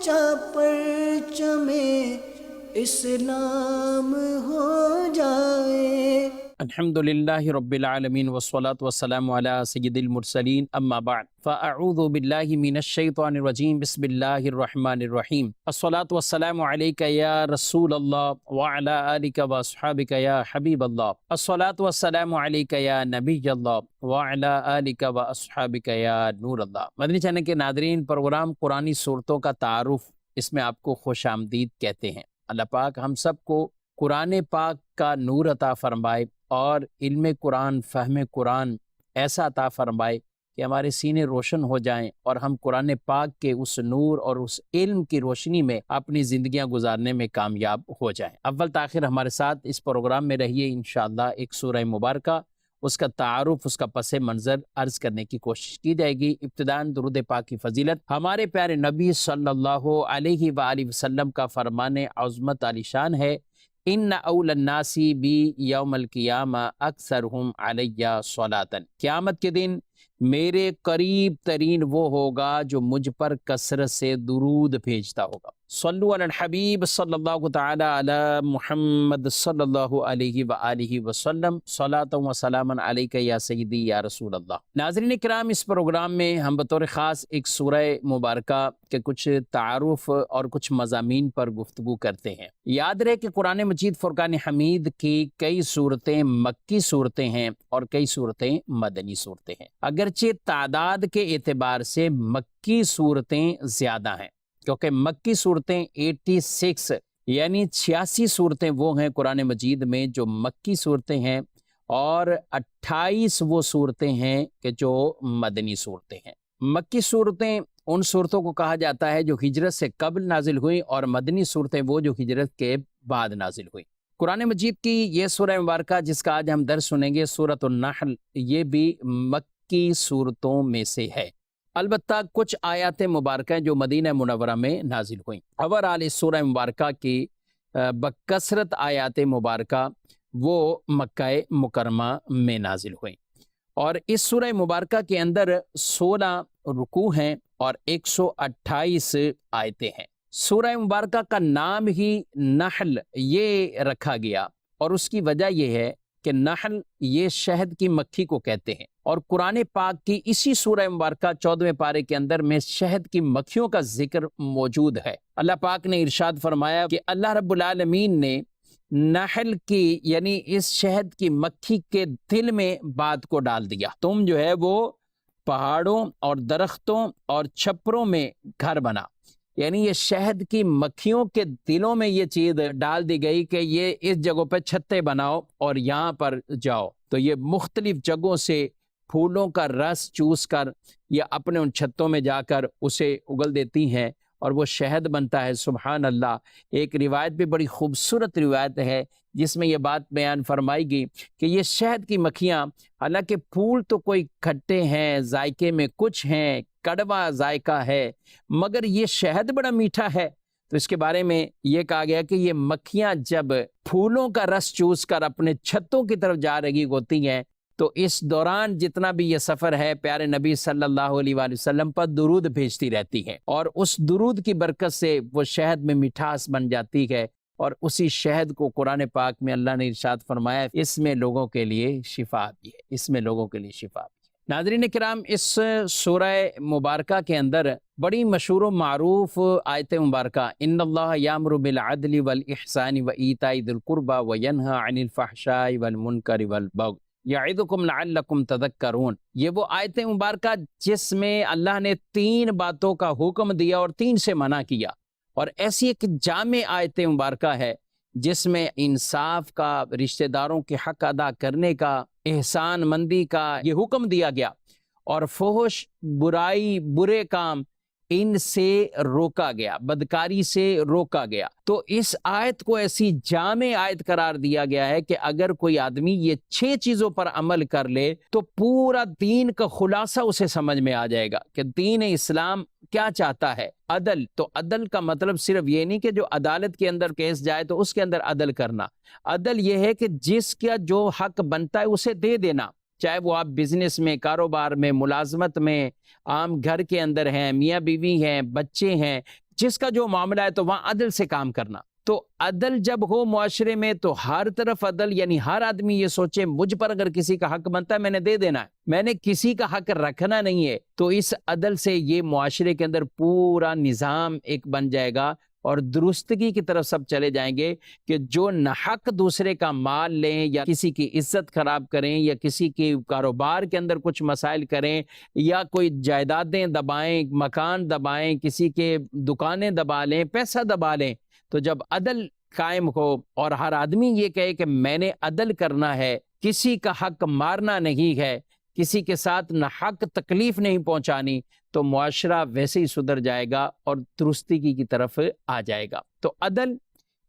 اونچا پرچم اسلام ہو جائے۔ الحمدللہ رب العالمین والصلاة والسلام علی سید المرسلین اما بعد فاعوذ باللہ من الشیطان الرجیم بسم اللہ الرحمن الرحیم الصلاة والسلام علیک یا رسول اللہ وعلی آلک واصحابک یا حبیب اللہ الصلاة والسلام علیک یا نبی اللہ وعلی آلک واصحابک یا نور اللہ۔ مدنی چینل کے ناظرین، پروگرام قرآنی صورتوں کا تعارف، اس میں آپ کو خوش آمدید کہتے ہیں۔ اللہ پاک ہم سب کو قرآن پاک کا نور عطا فرمائے اور علم قرآن، فہم قرآن ایسا عطا فرمائے کہ ہمارے سینے روشن ہو جائیں اور ہم قرآن پاک کے اس نور اور اس علم کی روشنی میں اپنی زندگیاں گزارنے میں کامیاب ہو جائیں۔ اول تاخیر ہمارے ساتھ اس پروگرام میں رہیے، انشاءاللہ ایک سورہ مبارکہ، اس کا تعارف، اس کا پس منظر عرض کرنے کی کوشش کی جائے گی۔ ابتداً درود پاک کی فضیلت ہمارے پیارے نبی صلی اللہ علیہ وآلہ وسلم کا فرمان عظمت عالی شان ہے، ان اول الناس بی یوم القیامہ اکثرہم علی صلاۃ۔ قیامت کے دن میرے قریب ترین وہ ہوگا جو مجھ پر کثرت سے درود بھیجتا ہوگا۔ صلو علی الحبیب صلی اللہ تعالی علی محمد صلی اللہ علیہ وآلہ وسلم، صلاۃ و سلام علیک یا سیدی یا رسول اللہ۔ ناظرین کرام، اس پروگرام میں ہم بطور خاص ایک سورہ مبارکہ کے کچھ تعارف اور کچھ مضامین پر گفتگو کرتے ہیں۔ یاد رہے کہ قرآن مجید فرقان حمید کی کئی صورتیں مکی صورتیں ہیں اور کئی صورتیں مدنی صورتیں ہیں۔ اگرچہ تعداد کے اعتبار سے مکی صورتیں زیادہ ہیں، کیونکہ مکی صورتیں 86 یعنی 86 صورتیں وہ ہیں قرآن مجید میں جو مکی صورتیں ہیں، اور 28 وہ صورتیں ہیں کہ جو مدنی صورتیں ہیں۔ مکی صورتیں ان صورتوں کو کہا جاتا ہے جو ہجرت سے قبل نازل ہوئیں، اور مدنی صورتیں وہ جو ہجرت کے بعد نازل ہوئیں۔ قرآن مجید کی یہ سورہ مبارکہ جس کا آج ہم درس سنیں گے، سورۃ النحل، یہ بھی مکی صورتوں میں سے ہے۔ البتہ کچھ آیات مبارکہ جو مدینہ منورہ میں نازل ہوئیں۔ اوورآل اس سورہ مبارکہ کی بکثرت آیات مبارکہ وہ مکہ مکرمہ میں نازل ہوئیں، اور اس سورہ مبارکہ کے اندر 16 رکوع ہیں اور 128 آیتیں ہیں۔ سورہ مبارکہ کا نام ہی نحل یہ رکھا گیا، اور اس کی وجہ یہ ہے کہ نحل یہ شہد کی مکھی کو کہتے ہیں، اور قرآن پاک کی اسی سورہ مبارکہ 14ویں پارے کے اندر میں شہد کی مکھیوں کا ذکر موجود ہے۔ اللہ پاک نے ارشاد فرمایا کہ اللہ رب العالمین نے نحل کی یعنی اس شہد کی مکھی کے دل میں بات کو ڈال دیا، تم جو ہے وہ پہاڑوں اور درختوں اور چھپروں میں گھر بنا، یعنی یہ شہد کی مکھیوں کے دلوں میں یہ چیز ڈال دی گئی کہ یہ اس جگہوں پہ چھتے بناؤ اور یہاں پر جاؤ، تو یہ مختلف جگہوں سے پھولوں کا رس چوس کر یہ اپنے ان چھتوں میں جا کر اسے اگل دیتی ہیں اور وہ شہد بنتا ہے۔ سبحان اللہ۔ ایک روایت بھی بڑی خوبصورت روایت ہے جس میں یہ بات بیان فرمائی گئی کہ یہ شہد کی مکھیاں، حالانکہ پھول تو کوئی کھٹے ہیں، ذائقے میں کچھ ہیں، کڑوا ذائقہ ہے، مگر یہ شہد بڑا میٹھا ہے، تو اس کے بارے میں یہ کہا گیا کہ یہ مکھیاں جب پھولوں کا رس چوس کر اپنے چھتوں کی طرف جا رہی ہوتی ہیں، تو اس دوران جتنا بھی یہ سفر ہے پیارے نبی صلی اللہ علیہ وآلہ وسلم پر درود بھیجتی رہتی ہیں، اور اس درود کی برکت سے وہ شہد میں مٹھاس بن جاتی ہے، اور اسی شہد کو قرآن پاک میں اللہ نے ارشاد فرمایا اس میں لوگوں کے لیے شفا بھی ہے، اس میں لوگوں کے لیے شفا بھی ہے۔ ناظرین کرام، اس سورہ مبارکہ کے اندر بڑی مشہور و معروف آیت مبارکہ ان اللہ یامر بالعدل والاحسان وایتاء ذی القربى وینہی عن الفحشاء والمنکر والبغی یعظکم لعلکم تذکرون، یہ وہ آیت مبارکہ جس میں اللہ نے 3 باتوں کا حکم دیا اور 3 سے منع کیا، اور ایسی ایک جامع آیت مبارکہ ہے جس میں انصاف کا، رشتہ داروں کے حق ادا کرنے کا، احسان مندی کا یہ حکم دیا گیا، اور فحش، برائی، برے کام ان سے روکا گیا، بدکاری سے روکا گیا۔ تو اس آیت کو ایسی جامع آیت قرار دیا گیا ہے کہ اگر کوئی آدمی یہ 6 چیزوں پر عمل کر لے تو پورا دین کا خلاصہ اسے سمجھ میں آ جائے گا کہ دین اسلام کیا چاہتا ہے۔ عدل، تو عدل کا مطلب صرف یہ نہیں کہ جو عدالت کے اندر کیس جائے تو اس کے اندر عدل کرنا، عدل یہ ہے کہ جس کا جو حق بنتا ہے اسے دے دینا، چاہے وہ آپ بزنس میں، کاروبار میں، ملازمت میں، عام گھر کے اندر ہیں، میاں بیوی ہیں، بچے ہیں، جس کا جو معاملہ ہے تو وہاں عدل سے کام کرنا. تو عدل جب ہو معاشرے میں تو ہر طرف عدل، یعنی ہر آدمی یہ سوچے مجھ پر اگر کسی کا حق بنتا ہے میں نے دے دینا ہے، میں نے کسی کا حق رکھنا نہیں ہے. تو اس عدل سے یہ معاشرے کے اندر پورا نظام ایک بن جائے گا اور درستگی کی طرف سب چلے جائیں گے کہ جو ناحق دوسرے کا مال لیں یا کسی کی عزت خراب کریں یا کسی کے کاروبار کے اندر کچھ مسائل کریں یا کوئی جائیدادیں دبائیں، مکان دبائیں، کسی کے دکانیں دبا لیں، پیسہ دبا لیں. تو جب عدل قائم ہو اور ہر آدمی یہ کہے کہ میں نے عدل کرنا ہے، کسی کا حق مارنا نہیں ہے، کسی کے ساتھ ناحق تکلیف نہیں پہنچانی، تو معاشرہ ویسے ہی سدھر جائے گا اور درستگی کی طرف آ جائے گا. تو عدل،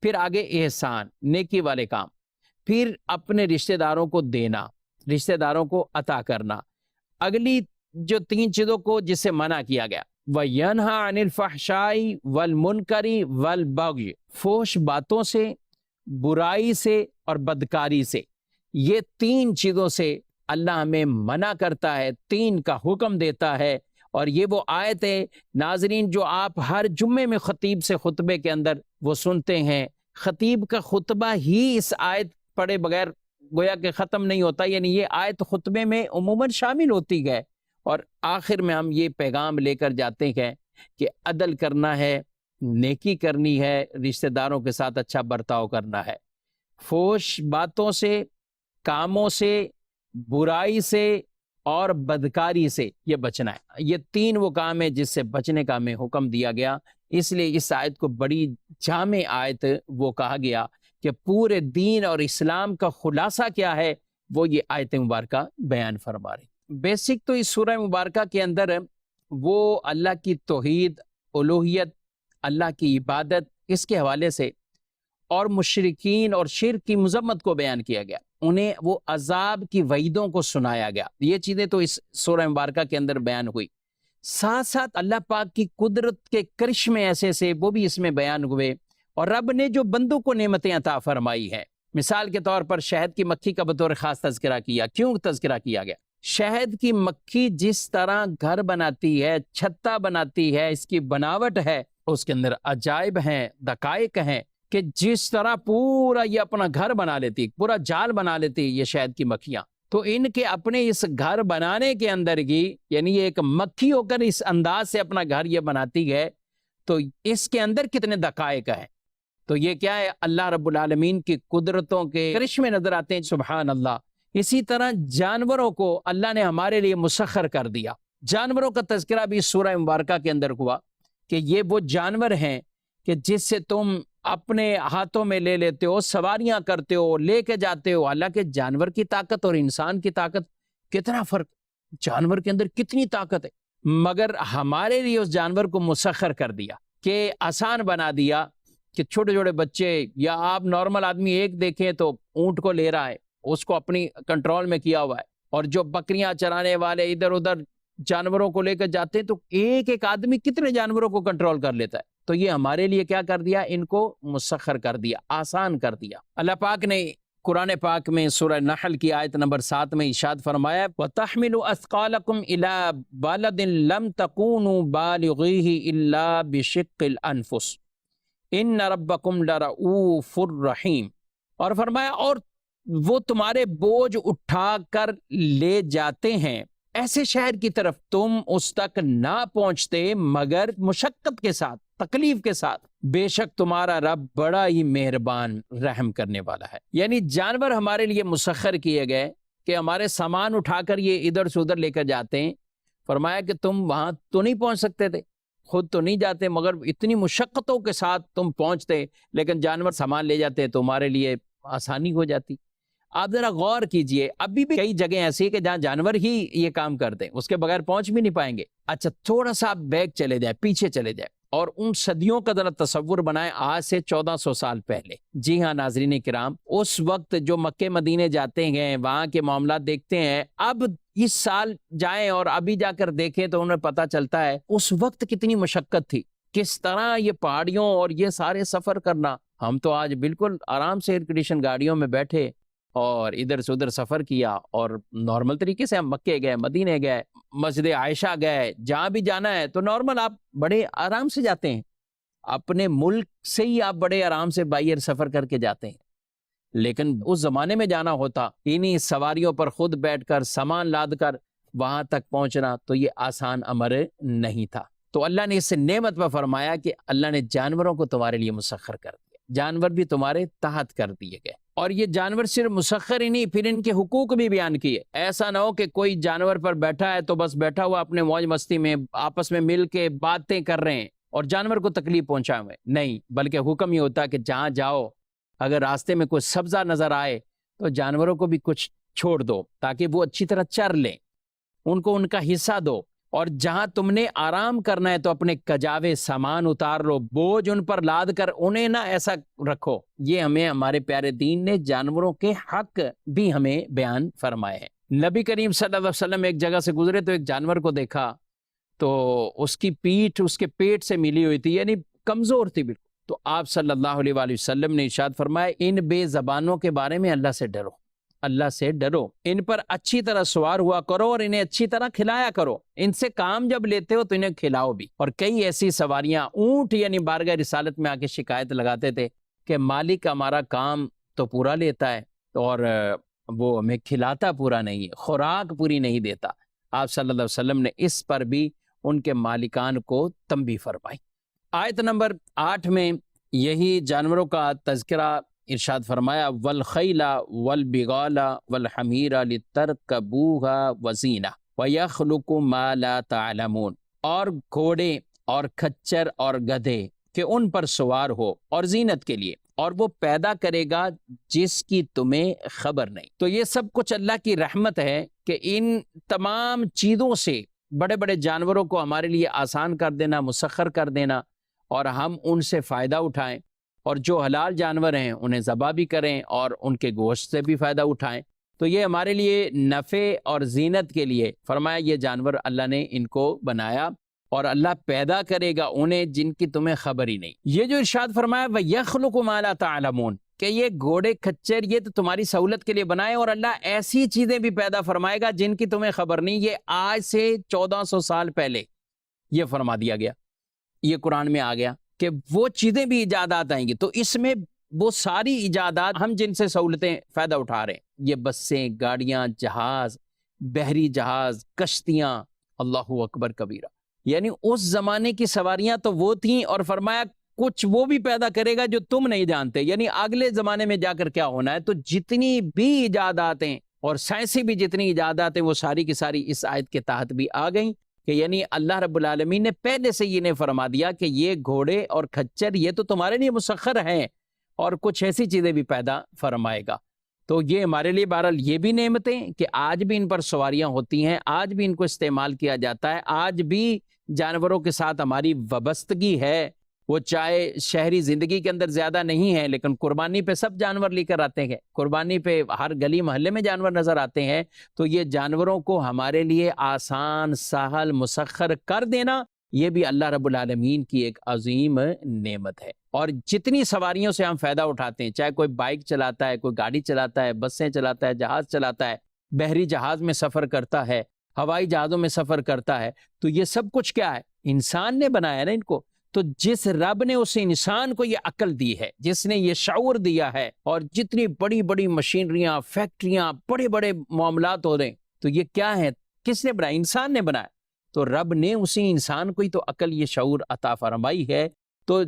پھر آگے احسان، نیکی والے کام، پھر اپنے رشتہ داروں کو دینا، رشتہ داروں کو عطا کرنا. اگلی جو 3 چیزوں کو جس سے منع کیا گیا، وَيَنْهَا عَنِ الْفَحْشَاءِ وَالْمُنْكَرِ وَالْبَغْيِ، فحش باتوں سے، برائی سے اور بدکاری سے. یہ 3 چیزوں سے اللہ ہمیں منع کرتا ہے، 3 کا حکم دیتا ہے. اور یہ وہ آیت ہے ناظرین جو آپ ہر جمعے میں خطیب سے خطبے کے اندر وہ سنتے ہیں. خطیب کا خطبہ ہی اس آیت پڑھے بغیر گویا کہ ختم نہیں ہوتا، یعنی یہ آیت خطبے میں عموماً شامل ہوتی ہے. اور آخر میں ہم یہ پیغام لے کر جاتے ہیں کہ عدل کرنا ہے، نیکی کرنی ہے، رشتہ داروں کے ساتھ اچھا برتاؤ کرنا ہے، فحش باتوں سے، کاموں سے، برائی سے اور بدکاری سے یہ بچنا ہے. یہ 3 وہ کام ہے جس سے بچنے کا ہمیں حکم دیا گیا. اس لیے اس آیت کو بڑی جامع آیت وہ کہا گیا کہ پورے دین اور اسلام کا خلاصہ کیا ہے وہ یہ آیت مبارکہ بیان فرما رہی. بیسک تو اس سورہ مبارکہ کے اندر وہ اللہ کی توحید، الوہیت، اللہ کی عبادت، اس کے حوالے سے اور مشرکین اور شرک کی مذمت کو بیان کیا گیا، انہیں وہ عذاب کی وعیدوں کو سنایا گیا. یہ چیزیں تو اس سورہ مبارکہ کے اندر بیان ہوئی. ساتھ ساتھ اللہ پاک کی قدرت کے کرشمے ایسے سے وہ بھی اس میں بیان ہوئے، اور رب نے جو بندوں کو نعمتیں عطا فرمائی ہیں. مثال کے طور پر شہد کی مکھی کا بطور خاص تذکرہ کیا. کیوں تذکرہ کیا گیا؟ شہد کی مکھی جس طرح گھر بناتی ہے، چھتا بناتی ہے، اس کی بناوٹ ہے، اس کے اندر عجائب ہیں، دقائق ہیں کہ جس طرح پورا یہ اپنا گھر بنا لیتی، پورا جال بنا لیتی یہ شہد کی مکھیاں. تو ان کے اپنے اس گھر بنانے کے اندر کی، یعنی یہ ایک مکھی ہو کر اس انداز سے اپنا گھر یہ بناتی ہے، تو اس کے اندر کتنے دقائق ہیں. تو یہ کیا ہے؟ اللہ رب العالمین کی قدرتوں کے کرشمے نظر آتے ہیں. سبحان اللہ. اسی طرح جانوروں کو اللہ نے ہمارے لیے مسخر کر دیا. جانوروں کا تذکرہ بھی سورہ مبارکہ کے اندر ہوا کہ یہ وہ جانور ہیں کہ جس سے تم اپنے ہاتھوں میں لے لیتے ہو، سواریاں کرتے ہو، لے کے جاتے ہو. حالانکہ جانور کی طاقت اور انسان کی طاقت کتنا فرق، جانور کے اندر کتنی طاقت ہے، مگر ہمارے لیے اس جانور کو مسخر کر دیا کہ آسان بنا دیا کہ چھوٹے چھوٹے بچے یا آپ نارمل آدمی ایک دیکھیں تو اونٹ کو لے رہا ہے، اس کو اپنی کنٹرول میں کیا ہوا ہے. اور جو بکریاں چرانے والے ادھر ادھر جانوروں کو لے کر جاتے ہیں تو ایک ایک آدمی کتنے جانوروں کو کنٹرول کر لیتا ہے. تو یہ ہمارے لیے کیا کر دیا؟ ان کو مسخر کر دیا، آسان کر دیا. اللہ پاک نے قرآن پاک میں سورہ نحل کی آیت نمبر 7 میں ارشاد فرمایا وَتَحْمِلُ أَثْقَالَكُمْ إِلَىٰ بَلَدٍ لَمْ تَكُونُوا بَالِغِيهِ إِلَّا بِشِقِّ الْأَنفُسِ إِنَّ رَبَّكُمْ لَرَؤُوفٌ رَحِيمٌ. اور فرمایا اور وہ تمہارے بوجھ اٹھا کر لے جاتے ہیں ایسے شہر کی طرف، تم اس تک نہ پہنچتے مگر مشقت کے ساتھ، تکلیف کے ساتھ. بے شک تمہارا رب بڑا ہی مہربان رحم کرنے والا ہے. یعنی جانور ہمارے لیے مسخر کیے گئے کہ ہمارے سامان اٹھا کر یہ ادھر سے ادھر لے کر جاتے ہیں. فرمایا کہ تم وہاں تو نہیں پہنچ سکتے تھے، خود تو نہیں جاتے، مگر اتنی مشقتوں کے ساتھ تم پہنچتے، لیکن جانور سامان لے جاتے تو ہمارے لیے آسانی ہو جاتی. آپ ذرا غور کیجئے، ابھی بھی کئی جگہیں ایسی کہ جہاں جانور ہی یہ کام کرتے ہیں، اس کے بغیر پہنچ بھی نہیں پائیں گے. اچھا تھوڑا سا آپ بیک چلے جائیں، پیچھے چلے جائیں اور ان صدیوں کا ذرا تصور بنائیں، آج سے 1400 سال پہلے. جی ہاں ناظرین کرام، اس وقت جو مکے مدینے جاتے ہیں وہاں کے معاملات دیکھتے ہیں، اب اس سال جائیں اور ابھی جا کر دیکھیں تو انہیں پتہ چلتا ہے اس وقت کتنی مشقت تھی، کس طرح یہ پہاڑیوں اور یہ سارے سفر کرنا. ہم تو آج بالکل آرام سے ایئر کنڈیشن گاڑیوں میں بیٹھے اور ادھر سے ادھر سفر کیا اور نارمل طریقے سے ہم مکے گئے، مدینے گئے، مسجد عائشہ گئے، جہاں بھی جانا ہے تو نارمل آپ بڑے آرام سے جاتے ہیں. اپنے ملک سے ہی آپ بڑے آرام سے بائی ایئر سفر کر کے جاتے ہیں، لیکن اس زمانے میں جانا ہوتا انہی سواریوں پر خود بیٹھ کر سامان لاد کر وہاں تک پہنچنا، تو یہ آسان امر نہیں تھا۔ تو اللہ نے اس نعمت پر فرمایا کہ اللہ نے جانوروں کو تمہارے لیے مسخر کر دیا، جانور بھی تمہارے تحت کر دیے گئے۔ اور یہ جانور صرف مسخر ہی نہیں، پھر ان کے حقوق بھی بیان کیے۔ ایسا نہ ہو کہ کوئی جانور پر بیٹھا ہے تو بس بیٹھا ہوا اپنے موج مستی میں آپس میں مل کے باتیں کر رہے ہیں اور جانور کو تکلیف پہنچائے ہوئے، نہیں، بلکہ حکم یہ ہوتا ہے کہ جہاں جاؤ اگر راستے میں کوئی سبزہ نظر آئے تو جانوروں کو بھی کچھ چھوڑ دو تاکہ وہ اچھی طرح چر لیں، ان کو ان کا حصہ دو۔ اور جہاں تم نے آرام کرنا ہے تو اپنے کجاوے سامان اتار لو، بوجھ ان پر لاد کر انہیں نہ ایسا رکھو۔ یہ ہمیں ہمارے پیارے دین نے جانوروں کے حق بھی ہمیں بیان فرمائے ہیں۔ نبی کریم صلی اللہ علیہ وسلم ایک جگہ سے گزرے تو ایک جانور کو دیکھا تو اس کی پیٹھ اس کے پیٹ سے ملی ہوئی تھی، یعنی کمزور تھی بالکل۔ تو آپ صلی اللہ علیہ وآلہ وسلم نے ارشاد فرمایا ان بے زبانوں کے بارے میں اللہ سے ڈرو، اللہ سے ڈرو، ان پر اچھی طرح سوار ہوا کرو اور انہیں اچھی طرح کھلایا کرو، ان سے کام جب لیتے ہو تو انہیں کھلاؤ بھی۔ اور کئی ایسی سواریاں اونٹ یعنی بارگاہ رسالت میں آ کے شکایت لگاتے تھے کہ مالک ہمارا کام تو پورا لیتا ہے اور وہ ہمیں کھلاتا پورا نہیں ہے، خوراک پوری نہیں دیتا۔ آپ صلی اللہ علیہ وسلم نے اس پر بھی ان کے مالکان کو تنبیہ فرمائی۔ آیت نمبر 8 میں یہی جانوروں کا تذکرہ ارشاد فرمایا والخیل والبغال والحمیر لترکبوها وزینہ ویخلق ما لا تعلمون، اور گھوڑے اور کھچر اور گدھے کہ ان پر سوار ہو اور زینت کے لیے، اور وہ پیدا کرے گا جس کی تمہیں خبر نہیں۔ تو یہ سب کچھ اللہ کی رحمت ہے کہ ان تمام چیزوں سے بڑے بڑے جانوروں کو ہمارے لیے آسان کر دینا، مسخر کر دینا، اور ہم ان سے فائدہ اٹھائیں، اور جو حلال جانور ہیں انہیں ذبح بھی کریں اور ان کے گوشت سے بھی فائدہ اٹھائیں۔ تو یہ ہمارے لیے نفع اور زینت کے لیے فرمایا یہ جانور اللہ نے ان کو بنایا، اور اللہ پیدا کرے گا انہیں جن کی تمہیں خبر ہی نہیں۔ یہ جو ارشاد فرمایا وَيَخْلُقُ مَا لَا تَعْلَمُونَ کہ یہ گھوڑے کھچر یہ تو تمہاری سہولت کے لیے بنائے، اور اللہ ایسی چیزیں بھی پیدا فرمائے گا جن کی تمہیں خبر نہیں۔ یہ آج سے 1400 سال پہلے یہ فرما دیا گیا، یہ قرآن میں آ گیا کہ وہ چیزیں بھی ایجادات آئیں گی۔ تو اس میں وہ ساری ایجادات ہم جن سے سہولتیں فائدہ اٹھا رہے ہیں، یہ بسیں، گاڑیاں، جہاز، بحری جہاز، کشتیاں، اللہ اکبر کبیرہ، یعنی اس زمانے کی سواریاں تو وہ تھیں، اور فرمایا کچھ وہ بھی پیدا کرے گا جو تم نہیں جانتے، یعنی اگلے زمانے میں جا کر کیا ہونا ہے۔ تو جتنی بھی ایجادات ہیں اور سائنسی بھی جتنی ایجادات ہیں وہ ساری کی ساری اس آیت کے تحت بھی آ گئیں، کہ یعنی اللہ رب العالمین نے پہلے سے یہ فرما دیا کہ یہ گھوڑے اور کھچر یہ تو تمہارے لیے مسخر ہیں، اور کچھ ایسی چیزیں بھی پیدا فرمائے گا۔ تو یہ ہمارے لیے بہرحال یہ بھی نعمتیں کہ آج بھی ان پر سواریاں ہوتی ہیں، آج بھی ان کو استعمال کیا جاتا ہے، آج بھی جانوروں کے ساتھ ہماری وابستگی ہے، وہ چاہے شہری زندگی کے اندر زیادہ نہیں ہے لیکن قربانی پہ سب جانور لے کر آتے ہیں، قربانی پہ ہر گلی محلے میں جانور نظر آتے ہیں۔ تو یہ جانوروں کو ہمارے لیے آسان، سہل، مسخر کر دینا یہ بھی اللہ رب العالمین کی ایک عظیم نعمت ہے۔ اور جتنی سواریوں سے ہم فائدہ اٹھاتے ہیں، چاہے کوئی بائک چلاتا ہے، کوئی گاڑی چلاتا ہے، بسیں چلاتا ہے، جہاز چلاتا ہے، بحری جہاز میں سفر کرتا ہے، ہوائی جہازوں میں سفر کرتا ہے، تو یہ سب کچھ کیا ہے؟ انسان نے بنایا نا ان کو۔ تو جس رب نے اس انسان کو یہ عقل دی ہے، جس نے یہ شعور دیا ہے، اور جتنی بڑی بڑی مشینریاں، فیکٹریاں، بڑے بڑے معاملات ہو رہے ہیں، تو یہ کیا ہے؟ کس نے بنایا؟ انسان نے بنایا۔ تو رب نے اسی انسان کو ہی تو عقل، یہ شعور عطا فرمائی ہے۔ تو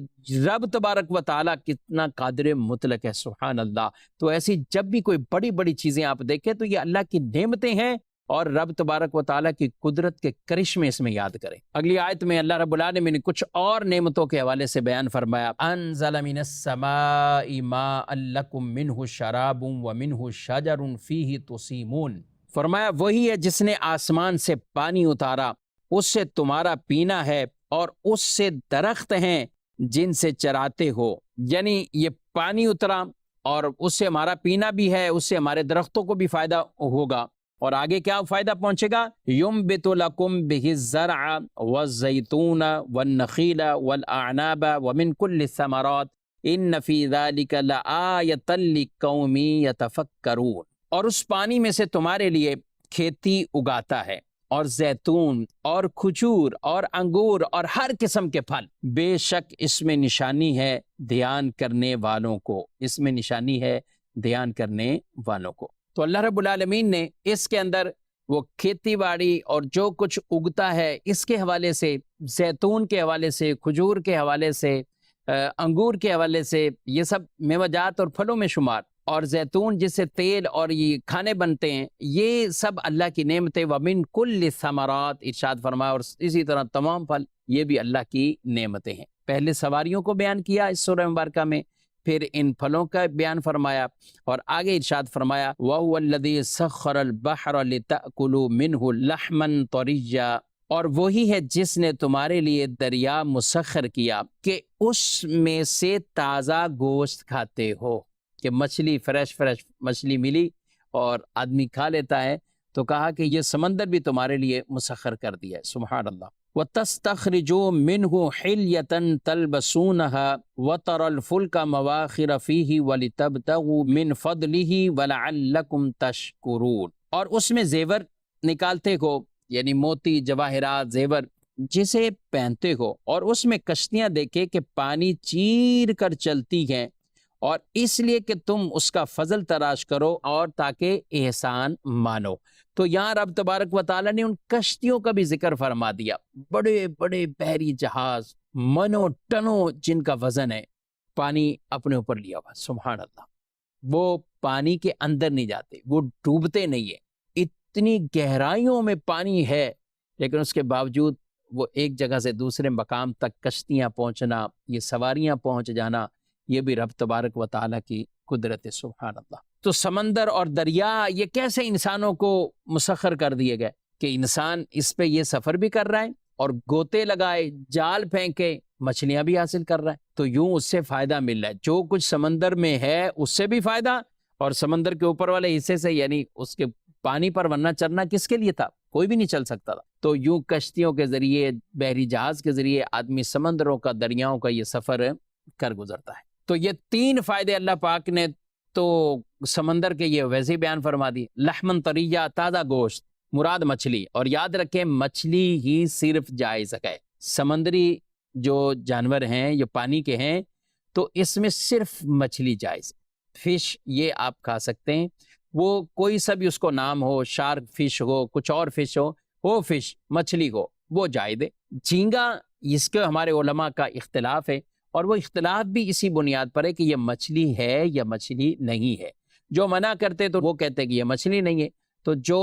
رب تبارک و تعالیٰ کتنا قادر مطلق ہے، سبحان اللہ۔ تو ایسی جب بھی کوئی بڑی بڑی چیزیں آپ دیکھیں تو یہ اللہ کی نعمتیں ہیں، اور رب تبارک و تعالیٰ کی قدرت کے کرشمے اس میں یاد کریں۔ اگلی آیت میں اللہ رب العالمین نے کچھ اور نعمتوں کے حوالے سے بیان فرمایا، انزل من السماء ماء لکم منہ شراب ومنہ شجر فیہ تسیمون، فرمایا وہی ہے جس نے آسمان سے پانی اتارا، اس سے تمہارا پینا ہے، اور اس سے درخت ہیں جن سے چراتے ہو، یعنی یہ پانی اترا اور اس سے ہمارا پینا بھی ہے، اس سے ہمارے درختوں کو بھی فائدہ ہوگا۔ اور آگے کیا فائدہ پہنچے گا؟ ينبت لكم به الزرع والزيتون والنخيل والأعناب ومن كل الثمرات إن في ذلك لآية لقوم يتفكرون، اور اس پانی میں سے تمہارے لیے کھیتی اگاتا ہے اور زیتون اور کھجور اور انگور اور ہر قسم کے پھل، بے شک اس میں نشانی ہے دھیان کرنے والوں کو، اس میں نشانی ہے دھیان کرنے والوں کو۔ تو اللہ رب العالمین نے اس کے اندر وہ کھیتی باڑی اور جو کچھ اگتا ہے اس کے حوالے سے، زیتون کے حوالے سے، کھجور کے حوالے سے، انگور کے حوالے سے، یہ سب میوہ جات اور پھلوں میں شمار، اور زیتون جس سے تیل اور یہ کھانے بنتے ہیں، یہ سب اللہ کی نعمتیں، وَمِن كُلِّ الثَّمَرَاتِ ارشاد فرمایا، اور اسی طرح تمام پھل یہ بھی اللہ کی نعمتیں ہیں۔ پہلے سواریوں کو بیان کیا اس سورہ مبارکہ میں، پھر ان پھلوں کا بیان فرمایا، اور آگے ارشاد فرمایا وَهُوَ الَّذِي سَخَّرَ الْبَحْرَ لِتَأْكُلُوا مِنْهُ لَحْمًا طَرِيًّا، اور وہی ہے جس نے تمہارے لیے دریا مسخر کیا کہ اس میں سے تازہ گوشت کھاتے ہو، کہ مچھلی فریش مچھلی ملی اور آدمی کھا لیتا ہے، تو کہا کہ یہ سمندر بھی تمہارے لیے مسخر کر دیا ہے، سبحان اللہ۔ وَتَسْتَخْرِجُوا مِنْهُ حِلْيَةً تَلْبَسُونَهَا وَتَرَى الْفُلْكَ مَوَاخِرَ فِيهِ وَلِتَبْتَغُوا مِنْ فَضْلِهِ وَلَعَلَّكُمْ تَشْكُرُونَ، اور اس میں زیور نکالتے ہو، یعنی موتی، جواہرات، زیور جسے پہنتے ہو، اور اس میں کشتیاں دیکھے کہ پانی چیر کر چلتی ہیں، اور اس لیے کہ تم اس کا فضل تلاش کرو اور تاکہ احسان مانو۔ تو یہاں رب تبارک و تعالیٰ نے ان کشتیوں کا بھی ذکر فرما دیا، بڑے بڑے بحری جہاز، منوں ٹنوں جن کا وزن ہے، پانی اپنے اوپر لیا ہوا، سبحان اللہ۔ وہ پانی کے اندر نہیں جاتے، وہ ڈوبتے نہیں ہیں، اتنی گہرائیوں میں پانی ہے، لیکن اس کے باوجود وہ ایک جگہ سے دوسرے مقام تک کشتیاں پہنچنا، یہ سواریاں پہنچ جانا، یہ بھی رب تبارک و تعالیٰ کی قدرت ہے، سبحان اللہ۔ تو سمندر اور دریا یہ کیسے انسانوں کو مسخر کر دیے گئے کہ انسان اس پہ یہ سفر بھی کر رہا ہے اور گوتے لگائے، جال پھینکے، مچھلیاں بھی حاصل کر رہا ہے، تو یوں اس سے فائدہ مل رہا ہے۔ جو کچھ سمندر میں ہے اس سے بھی فائدہ، اور سمندر کے اوپر والے حصے سے، یعنی اس کے پانی پر، ورنہ چلنا کس کے لیے تھا؟ کوئی بھی نہیں چل سکتا تھا۔ تو یوں کشتیوں کے ذریعے، بحری جہاز کے ذریعے آدمی سمندروں کا، دریاؤں کا یہ سفر کر گزرتا ہے۔ تو یہ تین فائدے اللہ پاک نے تو سمندر کے یہ ویسے بیان فرما دی، لحمن طریہ، تازہ گوشت، مراد مچھلی، اور یاد رکھیں مچھلی ہی صرف جائز ہے۔ سمندری جو جانور ہیں، یہ پانی کے ہیں، تو اس میں صرف مچھلی جائز، فش یہ آپ کھا سکتے ہیں، وہ کوئی سا بھی اس کو نام ہو، شارک فش ہو، کچھ اور فش ہو، وہ فش مچھلی ہو، وہ جائز ہے۔ جھینگا، اس کے ہمارے علماء کا اختلاف ہے، اور وہ اختلاف بھی اسی بنیاد پر ہے کہ یہ مچھلی ہے یا مچھلی نہیں ہے۔ جو منع کرتے تو وہ کہتے کہ یہ مچھلی نہیں ہے، تو جو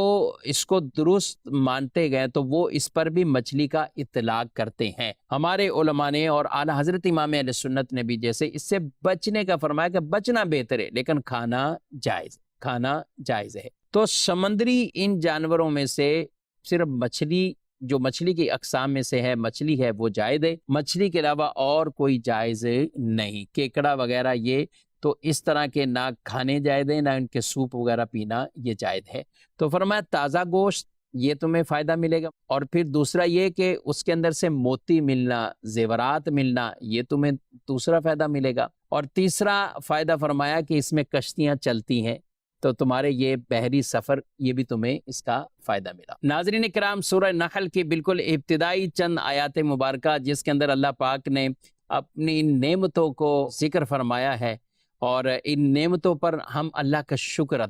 اس کو درست مانتے گئے تو وہ اس پر بھی مچھلی کا اطلاق کرتے ہیں۔ ہمارے علماء نے اور اعلیٰ حضرت امام اہل سنت نے بھی جیسے اس سے بچنے کا فرمایا کہ بچنا بہتر ہے، لیکن کھانا جائز ہے۔ تو سمندری ان جانوروں میں سے صرف مچھلی، جو مچھلی کی اقسام میں سے ہے، مچھلی ہے وہ جائز ہے، مچھلی کے علاوہ اور کوئی جائز نہیں۔ کیکڑا وغیرہ یہ تو اس طرح کے نہ کھانے جائز ہیں، نہ ان کے سوپ وغیرہ پینا یہ جائز ہے۔ تو فرمایا تازہ گوشت یہ تمہیں فائدہ ملے گا، اور پھر دوسرا یہ کہ اس کے اندر سے موتی ملنا، زیورات ملنا، یہ تمہیں دوسرا فائدہ ملے گا، اور تیسرا فائدہ فرمایا کہ اس میں کشتیاں چلتی ہیں، تو تمہارے یہ بحری سفر یہ بھی تمہیں اس کا فائدہ ملا۔ ناظرین کرام، سورہ نحل کی بالکل ابتدائی چند آیات مبارکہ جس کے اندر اللہ پاک نے اپنی ان نعمتوں کو ذکر فرمایا ہے، اور ان نعمتوں پر ہم اللہ کا شکر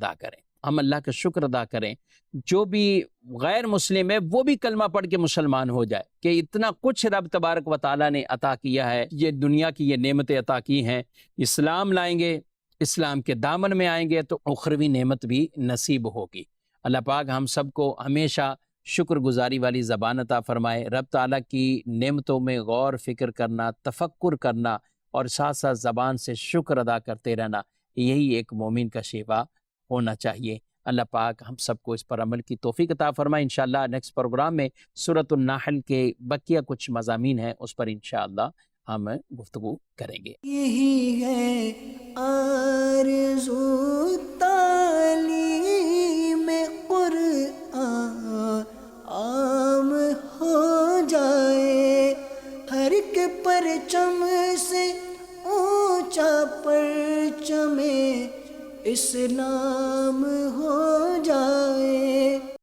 ادا کریں، جو بھی غیر مسلم ہے وہ بھی کلمہ پڑھ کے مسلمان ہو جائے کہ اتنا کچھ رب تبارک و تعالیٰ نے عطا کیا ہے، یہ دنیا کی یہ نعمتیں عطا کی ہیں، اسلام لائیں گے، اسلام کے دامن میں آئیں گے تو اخروی نعمت بھی نصیب ہوگی۔ اللہ پاک ہم سب کو ہمیشہ شکر گزاری والی زبان عطا فرمائے، رب تعالیٰ کی نعمتوں میں غور فکر کرنا، تفکر کرنا، اور ساتھ ساتھ زبان سے شکر ادا کرتے رہنا، یہی ایک مومن کا شیوا ہونا چاہیے۔ اللہ پاک ہم سب کو اس پر عمل کی توفیق عطا فرمائے۔ انشاءاللہ نیکسٹ پروگرام میں سورۃ النحل کے بقیہ کچھ مضامین ہیں، اس پر انشاءاللہ ہم گفتگو کریں گے۔ یہی ہے آرزو تعلیم قرآن عام ہو جائے، ہر ایک پرچم سے اونچا پرچم اسلام